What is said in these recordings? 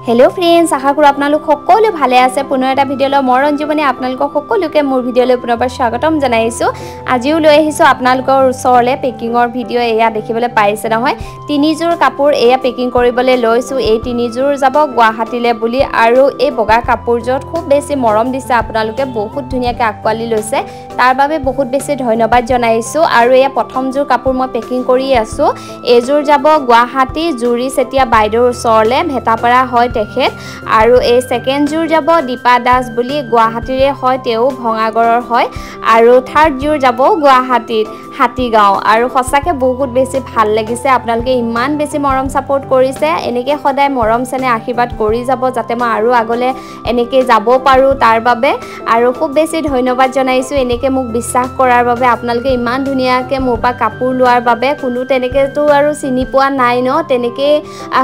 Hello friends आशा करूँ आपनालोक सकलो भाले आछे पुनः एटा भिडिओ मैं रंजुमनी आपनालोक सकलोके मोर भिडिओले पुनर्बार स्वागतम जनाइछो। आजिओ লৈ আহিছো आपनालोকৰ ওচৰলে পেকিংৰ ভিডিও এয়া দেখিবলৈ পাইছে নহয়। তিনিজোৰ কাপোৰ এয়া পেকিং কৰিবলৈ লৈছো। এই তিনিজোৰ যাব গুৱাহাটীলে বুলি আৰু এই বগা কাপোৰজোৰত খুব বেছি মৰম দিছে আপোনালোকে বহুত ধুনিয়াকৈ আকৱালি লৈছে। তাৰ বাবে বহুত বেছি ধন্যবাদ জনাইছো আৰু এয়া প্ৰথমজোৰ কাপোৰ মই পেকিং কৰি আছো। এজোৰ যাব গুৱাহাটী জুৰি সেতিয়া বাইদেউৰ ওচৰলে ভেটাপাৰা হয় তেখেত আৰু এই সেকেন্ড জোৰ যাব দীপা দাস বুলি গুৱাহাটীৰে হয় তেও ভঙাগৰৰ হয় আৰু থাৰ্ড জোৰ যাব গুৱাহাটীত হাতীগাঁও আৰু সঁচাকে বহুত বেছি ভাল লাগিছে। আপোনালোকে ইমান বেছি মৰম সাপোৰ্ট কৰিছে এনেকে সদায় মৰম চেনে আশীৰ্বাদ কৰি যাব যাতে মই আৰু আগলে এনেকে যাব পাৰো তাৰ বাবে আৰু খুব বেছি ধন্যবাদ জনাইছো এনেকে মোক বিশ্বাস কৰাৰ বাবে। আপোনালোকে ইমান ধুনিয়াকে মোৰ পা কাপোৰ লোৱাৰ বাবে কোনো তেনেকে তো আৰু চিনি পোৱা নাই ন তেনেকে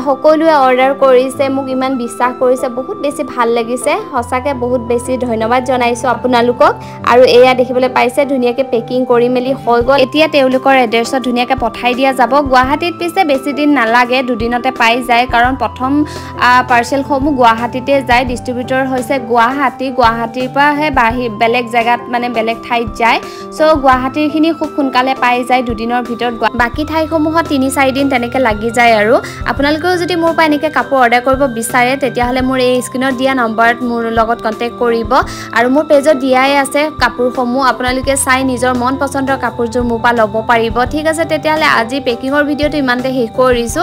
সকলোৱে অৰ্ডাৰ কৰিছে মোক ইমান বিশ্বাস কৰিছে বহুত বেছি ভাল লাগিছে। সঁচাকে বহুত বেছি ধন্যবাদ জনাইছো আপোনালোকক আৰু এয়া দেখিবলৈ পাইছে ধুনিয়াকে পেকিং কৰি মেলি হৈ গল। এতিয়া তেওলোকৰ এড্ৰেছত ধুনিয়াকে পঠাই দিয়া যাব। গুৱাহাটীত পিছে বেছি দিন নালাগে দুদিনতে পাই যায় কাৰণ প্ৰথম পাৰ্সেল সমূহ গুৱাহাটীতে যায়। ডিস্ট্ৰিবিউটৰ হৈছে গুৱাহাটীৰ পৰা হে বেলেগ জায়গাত মানে বেলেগ ঠাইত যায়। সো গুৱাহাটীৰখিনি খুব সোনকালে পাই যায় দুদিনৰ ভিতৰত। বাকি ঠাইসমূহত ৩-৪ দিন তেনেকে লাগি যায় আৰু আপোনালোকেও যদি মোৰ পৰা এনেকে কাপোৰ অৰ্ডাৰ কৰিব বিচাৰে তেতিয়া হলে মোৰ এই স্ক্ৰিনত দিয়া নম্বৰত মোৰ লগত কন্টেক্ট কৰিব আৰু মোৰ পেজত দিয়াই আছে কাপোৰসমূহ আপোনালোকে চাই নিজৰ মন পছন্দৰ কাপোৰযোৰ মোৰ পৰা ল'ব পাৰিব। ঠিক আছে তেতিয়া হলে আজি পেকিংৰ ভিডিওটো ইমানতে শেষ কৰিছো।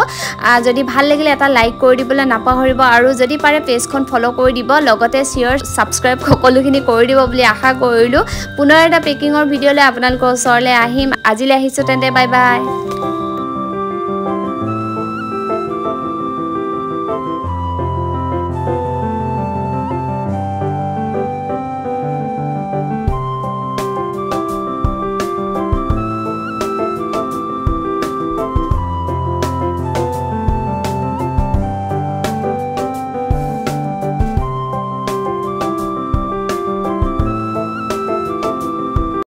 যদি ভাল লাগিলে এটা লাইক কৰি দিবলৈ নাপাহৰিব আৰু যদি পাৰে পেজখন ফলো কৰি দিব লগতে শেয়াৰ সাবস্ক্ৰাইব সকলোখিনি কৰি দিব বুলি আশা কৰিলো। পুনৰ এটা পেকিংৰ ভিডিওলৈ আপোনালোকৰ ওচৰলৈ আহিম। আজিলৈ আহিছো তেন্তে বাই বাই।